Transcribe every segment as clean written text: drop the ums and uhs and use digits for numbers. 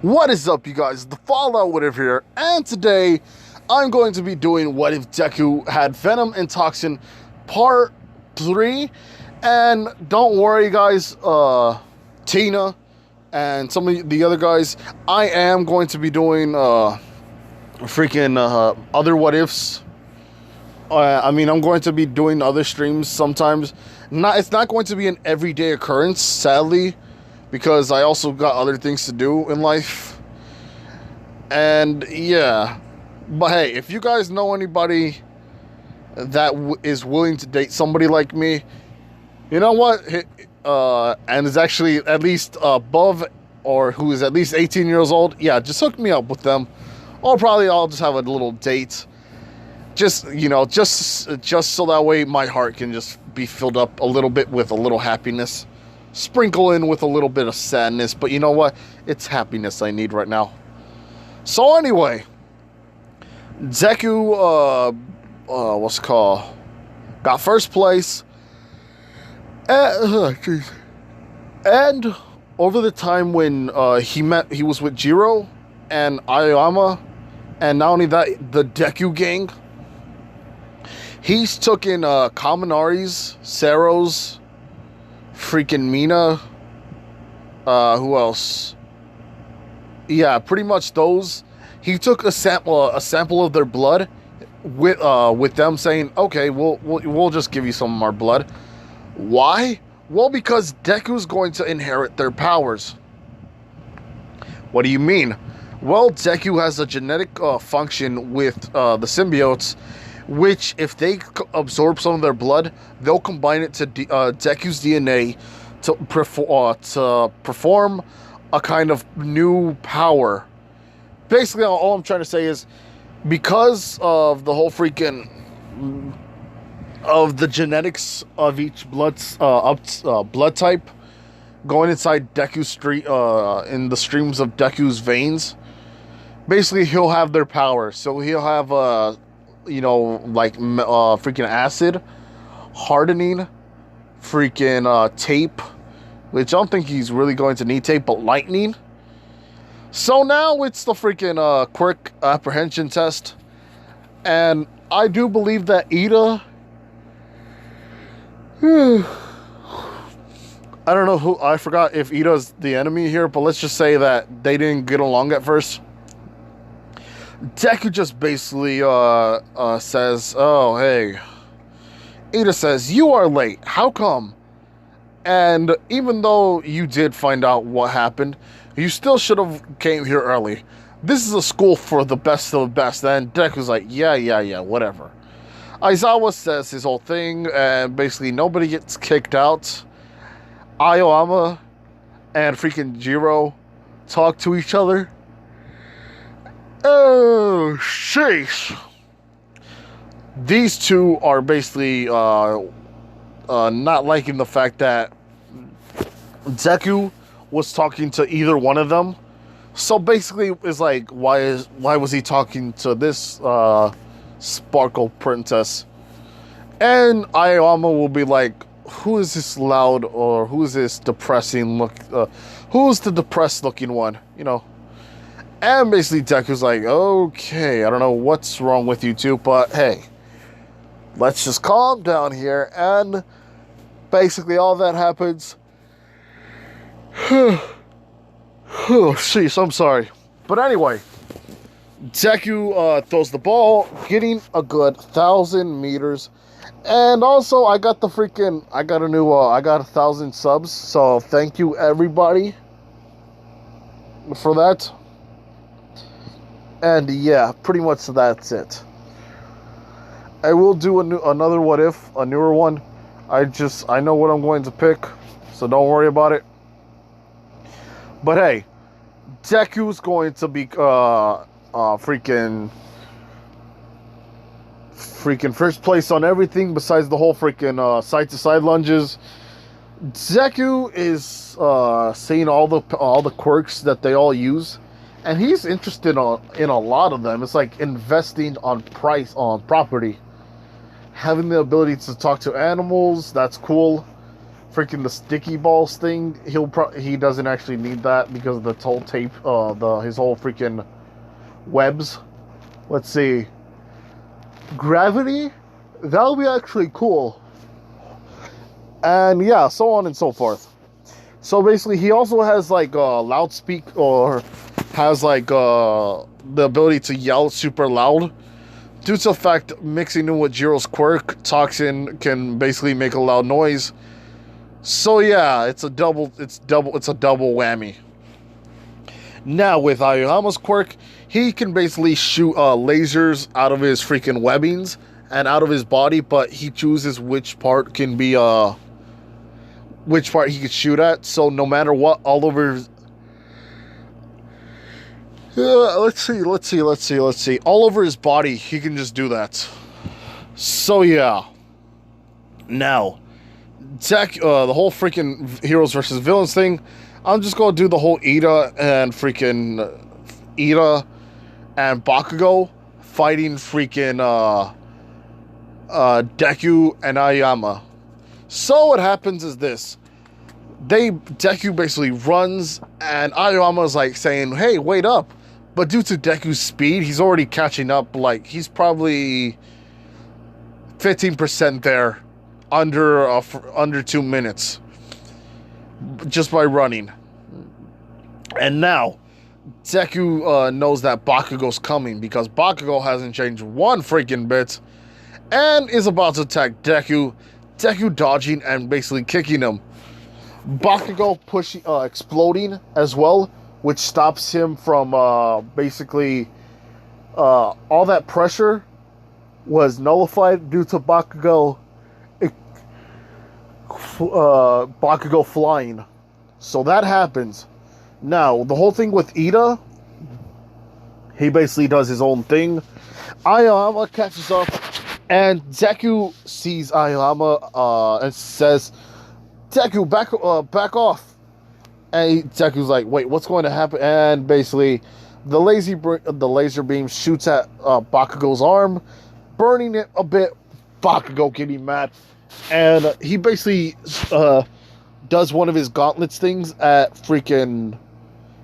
What is up, you guys? The Fallout Whatever here, and today I'm going to be doing What If Deku Had Venom and Toxin Part 3. And don't worry, guys, Tina and some of the other guys, I am going to be doing other What Ifs. I'm going to be doing other streams sometimes. It's not going to be an everyday occurrence, sadly, because I also got other things to do in life. And yeah, but hey, if you guys know anybody that is willing to date somebody like me, you know what, and is actually at least above, or who is at least 18 years old, yeah, just hook me up with them. Or probably I'll just have a little date. Just so that way my heart can just be filled up a little bit with a little happiness. Sprinkle in with a little bit of sadness, but you know what? It's happiness I need right now. So anyway, Deku, got first place. And over the time when he was with Jiro and Aoyama, and not only that, the Deku gang, he's taken Kaminari's, Sero's, freaking Mina, who else? Yeah, pretty much those. He took a sample of their blood with them, saying, "Okay, we'll just give you some of our blood." Why? Well, because Deku's going to inherit their powers. What do you mean? Well, Deku has a genetic function with the symbiotes, which, if they absorb some of their blood, they'll combine it to Deku's DNA to perform a kind of new power. Basically, all I'm trying to say is, because of the whole of the genetics of each blood type going inside Deku's in the streams of Deku's veins, basically he'll have their power. So he'll have freaking acid, hardening, freaking tape, which I don't think he's really going to need tape, but lightning. So now it's the freaking quirk apprehension test, and I do believe that Ida, I don't know who, I forgot if Ida's the enemy here, but let's just say that they didn't get along at first. Deku just basically says, "Oh, hey." Ida says, "You are late. How come? And even though you did find out what happened, you still should have came here early. This is a school for the best of the best." And Deku's like, yeah, whatever. Aizawa says his whole thing, and basically nobody gets kicked out. Aoyama and freaking Jiro talk to each other. Oh, sheesh. These two are basically not liking the fact that Deku was talking to either one of them. So basically, it's like, why was he talking to this Sparkle Princess? And Aoyama will be like, who is this loud, or who is this depressing look? Who's the depressed looking one? You know. And basically Deku's like, okay, I don't know what's wrong with you two, but hey, let's just calm down here. And basically all that happens. Oh, jeez, I'm sorry. But anyway, Deku throws the ball, getting a good 1,000 meters. And also, I got 1,000 subs. So thank you, everybody, for that. And yeah, pretty much that's it. I will do another What If, a newer one. I know what I'm going to pick, so don't worry about it. But hey, Deku's going to be freaking first place on everything besides the whole freaking side to side lunges. Deku is seeing all the quirks that they all use, and he's interested in a lot of them. It's like investing on property, having the ability to talk to animals. That's cool. freaking the sticky balls thing, he doesn't actually need that because of the whole tape, his whole freaking webs. Let's see. Gravity, that'll be actually cool. And yeah, so on and so forth. So basically, he also has like loudspeak, or has like the ability to yell super loud. Due to the fact mixing in with Jiro's quirk, Toxin can basically make a loud noise. So yeah, it's a double whammy. Now with Aoyama's quirk, he can basically shoot lasers out of his freaking webbings and out of his body, but he chooses which part can be which part he could shoot at. So no matter what, all over his, let's see. All over his body, he can just do that. So yeah. Now, the whole freaking heroes versus villains thing, I'm just gonna do the whole Ida and Bakugo fighting freaking Deku and Aoyama. So what happens is this. Deku basically runs, and Aoyama's like saying, "Hey, wait up." But due to Deku's speed, he's already catching up. Like, he's probably 15% there, under 2 minutes, just by running. And now, Deku knows that Bakugo's coming, because Bakugo hasn't changed one freaking bit, and is about to attack Deku. Deku dodging and basically kicking him. Bakugo pushing, exploding as well, which stops him from basically all that pressure was nullified due to Bakugo flying. So that happens. Now, the whole thing with Ida, he basically does his own thing. Aoyama catches up, and Deku sees Aoyama and says, "Deku, back off." And Deku's like, "Wait, what's going to happen?" And basically, the laser beam shoots at Bakugo's arm, burning it a bit. Bakugo getting mad, and he basically does one of his gauntlets things at freaking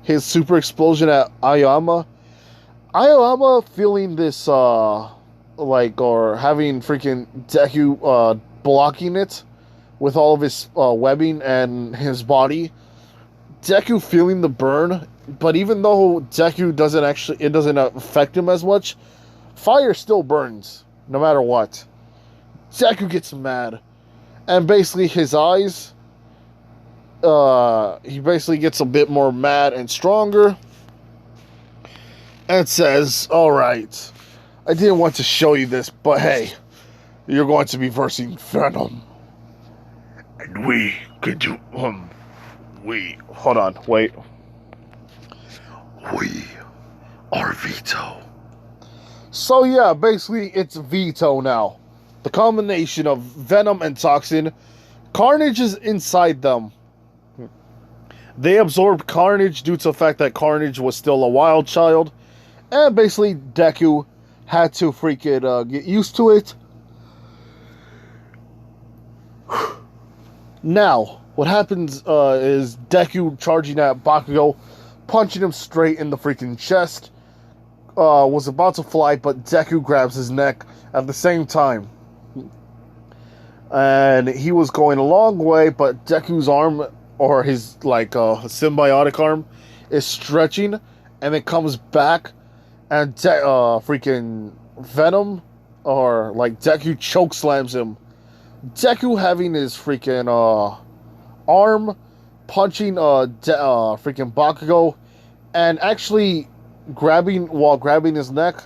his super explosion at Aoyama. Aoyama feeling this or having freaking Deku blocking it with all of his webbing and his body. Deku feeling the burn, but even though Deku doesn't affect him as much, fire still burns, no matter what. Deku gets mad, and basically his eyes, he basically gets a bit more mad and stronger, and says, "Alright, I didn't want to show you this, but hey, you're going to be versing Venom. And we could do, hold on, wait. We are Vito." So yeah, basically it's Vito now. The combination of Venom and Toxin. Carnage is inside them. They absorbed Carnage due to the fact that Carnage was still a wild child. And basically Deku had to freaking get used to it. Now, what happens is Deku charging at Bakugo, punching him straight in the freaking chest. Was about to fly, but Deku grabs his neck at the same time. And he was going a long way, but Deku's arm, or his symbiotic arm, is stretching, and it comes back, and freaking Venom, or Deku chokeslams him. Deku having his freaking arm punching freaking Bakugo, and actually grabbing his neck.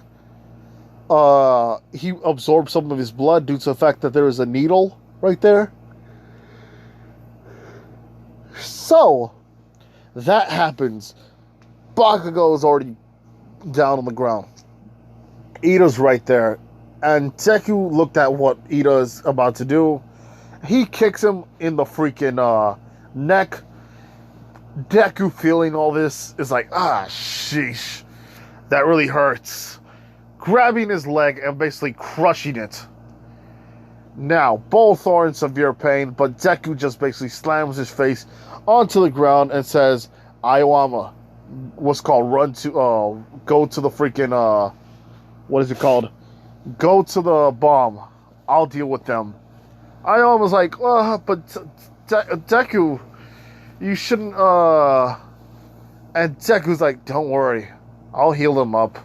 He absorbed some of his blood due to the fact that there was a needle right there. So that happens. Bakugo is already down on the ground. Ida's right there, and Deku looked at what Ida is about to do. He kicks him in the freaking neck. Deku, feeling all this, is like, sheesh, that really hurts. Grabbing his leg and basically crushing it. Now, both are in severe pain, but Deku just basically slams his face onto the ground and says, Iwama, what's called, go to the freaking, what is it called? Go to the bomb. I'll deal with them. Iwama's like, but Deku, you shouldn't, and Deku's like, don't worry, I'll heal them up.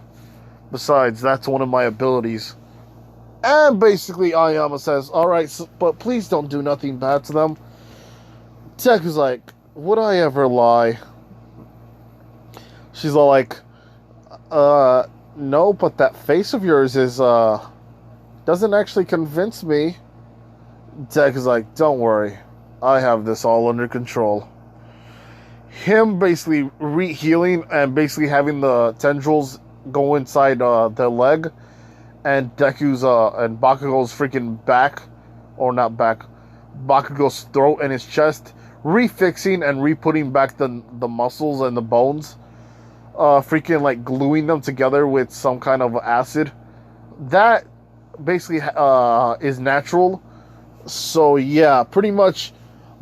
Besides, that's one of my abilities. And basically, Aoyama says, alright, but please don't do nothing bad to them. Deku's like, would I ever lie? She's all like, no, but that face of yours doesn't actually convince me. Deku's like, don't worry, I have this all under control. Him basically re-healing and basically having the tendrils go inside their leg, and Deku's and Bakugo's freaking back, or not back, Bakugo's throat and his chest, refixing and re-putting back the muscles and the bones, freaking like gluing them together with some kind of acid. That basically is natural. So yeah, pretty much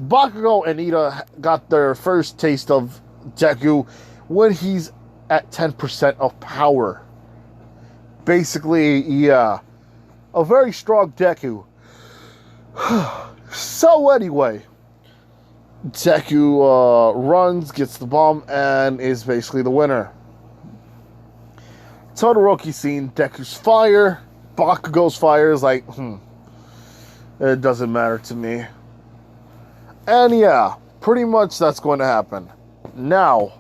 Bakugo and Ida got their first taste of Deku when he's at 10% of power. Basically, yeah, a very strong Deku. So anyway, Deku runs, gets the bomb, and is basically the winner. Todoroki seeing Deku's fire, Bakugo's fire is like, it doesn't matter to me. And yeah, pretty much that's going to happen. Now,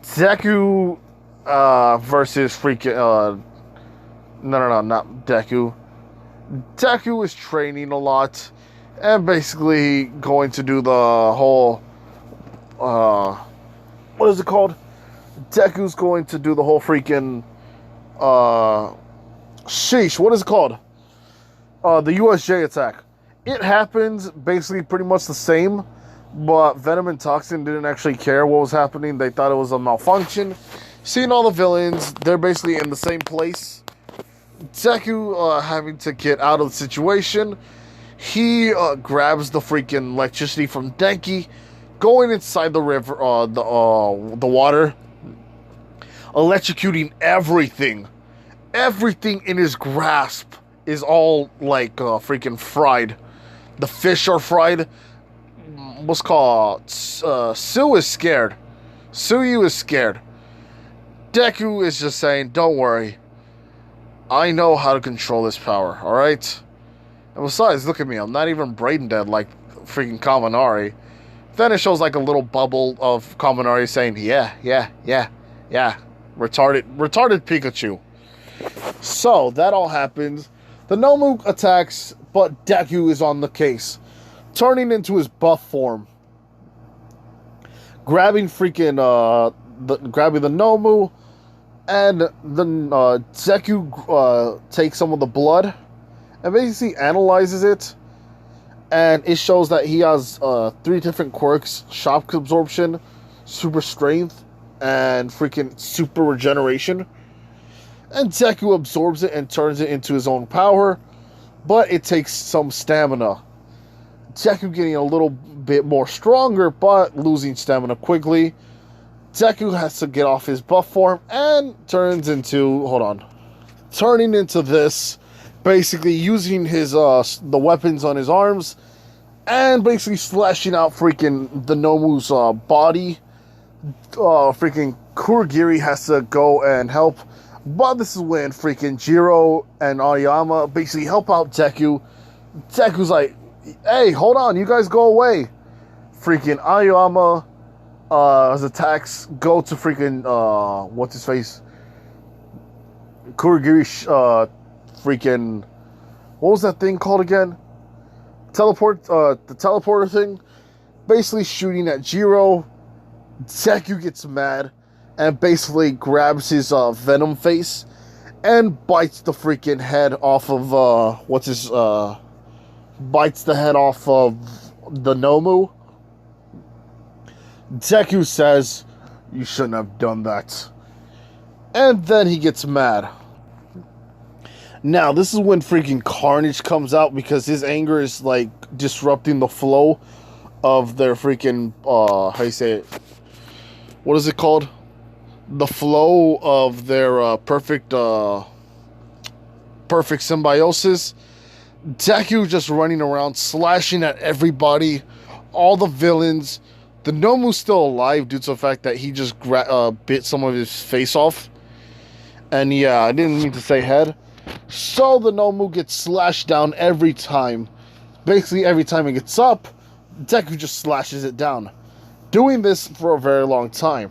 Deku versus freaking no, not Deku. Deku is training a lot and basically going to do the whole what is it called? Deku's going to do the whole freaking sheesh, what is it called? The USJ attack. It happens basically pretty much the same, but Venom and Toxin didn't actually care what was happening. They thought it was a malfunction. Seeing all the villains, they're basically in the same place. Deku having to get out of the situation. He grabs the freaking electricity from Denki, going inside the river, the water, electrocuting everything. Everything in his grasp is all like freaking fried. The fish are fried. What's called? Sue is scared. Suyu is scared. Deku is just saying, don't worry. I know how to control this power, alright? And besides, look at me. I'm not even brain dead like freaking Kaminari. Then it shows like a little bubble of Kaminari saying, yeah. Retarded Pikachu. So, that all happens. The Nomu attacks, but Deku is on the case, turning into his buff form, grabbing freaking grabbing the Nomu, and then Deku takes some of the blood and basically analyzes it, and it shows that he has 3 different quirks: shock absorption, super strength, and freaking super regeneration. And Deku absorbs it and turns it into his own power, but it takes some stamina. Deku getting a little bit more stronger, but losing stamina quickly. Deku has to get off his buff form and turning into this, basically using his the weapons on his arms and basically slashing out freaking the Nomu's body. Freaking Kurogiri has to go and help. But this is when freaking Jiro and Aoyama basically help out Deku. Deku's like, hey, hold on, you guys go away. Freaking Aoyama, his attacks go to freaking, what's his face? Kurogiri, freaking, what was that thing called again? The teleporter thing. Basically shooting at Jiro. Deku gets mad and basically grabs his Venom face and bites the freaking head off of, bites the head off of the Nomu. Deku says, you shouldn't have done that. And then he gets mad. Now, this is when freaking Carnage comes out because his anger is like disrupting the flow of their freaking how you say it? What is it called? The flow of their perfect symbiosis. Deku just running around, slashing at everybody, all the villains. The Nomu's still alive due to the fact that he just bit some of his face off. And yeah, I didn't mean to say head. So the Nomu gets slashed down every time. Basically, every time it gets up, Deku just slashes it down. Doing this for a very long time.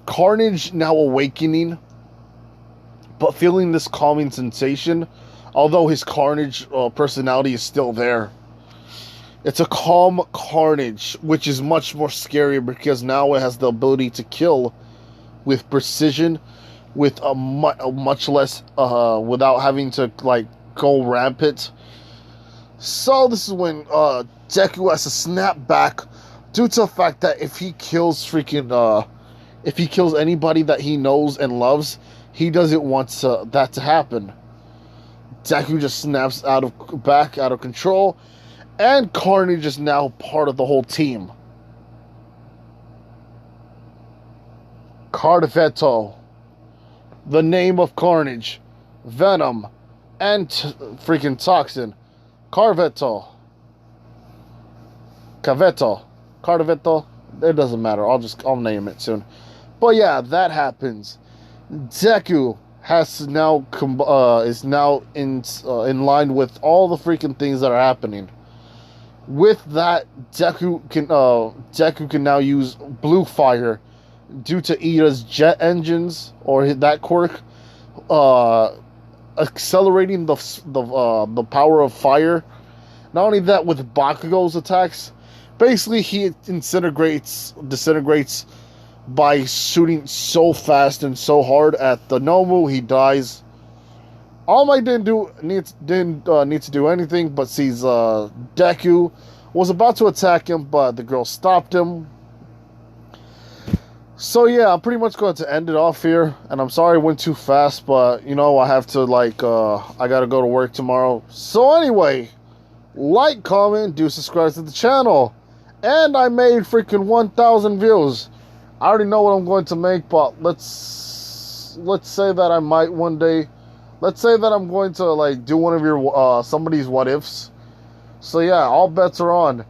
Carnage now awakening, but feeling this calming sensation, although his Carnage personality is still there. It's a calm Carnage, which is much more scary because now it has the ability to kill with precision, with a much less, without having to like go rampant. So this is when Deku has to snap back due to the fact that if he kills if he kills anybody that he knows and loves, he doesn't want that to happen. Deku just snaps out of control, and Carnage is now part of the whole team. Carveto, the name of Carnage, Venom, and freaking Toxin. Carveto. Carveto. It doesn't matter. I'll name it soon. But yeah, that happens. Deku has now is now in line with all the freaking things that are happening. With that, Deku can now use blue fire due to Ida's jet engines or that quirk, accelerating the power of fire. Not only that, with Bakugo's attacks, basically he disintegrates by shooting so fast and so hard at the Nomu. He dies. All Might didn't need to do anything, but sees Deku was about to attack him, but the girl stopped him. So yeah, I'm pretty much going to end it off here, and I'm sorry it went too fast, but you know I have to I gotta go to work tomorrow. So anyway, like, comment, do subscribe to the channel, and I made freaking 1,000 views. I already know what I'm going to make, but let's say that I might one day. Let's say that I'm going to like do one of your somebody's what ifs. So yeah, all bets are on.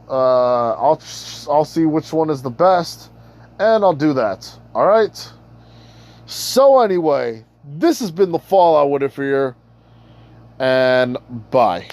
I'll see which one is the best, and I'll do that. All right. So anyway, this has been the Fallout What If here, and bye.